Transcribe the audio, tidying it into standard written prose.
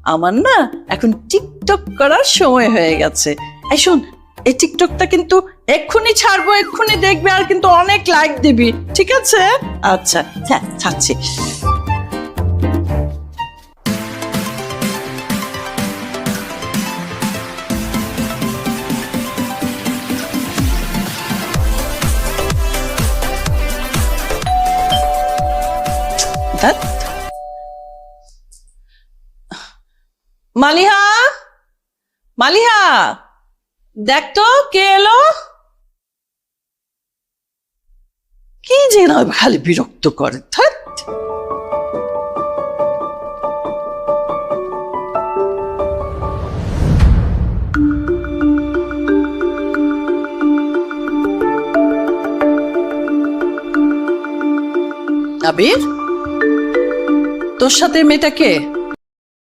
আমার না এখন টিকটক করার সময় হয়ে গেছে। এই শোন, এই টিকটকটা কিন্তু এক্ষুনি ছাড়বো, এক্ষুনি দেখবে, আর কিন্তু অনেক লাইক দিবি, ঠিক আছে? আচ্ছা, হ্যাঁ ছাড়ছি। মালিহা, মালিহা, দেখ তো কে এলো। কি যে না খালি বিরক্ত করে। ধ্যাৎ। আবির, তোর সাথে মেয়েটা কে?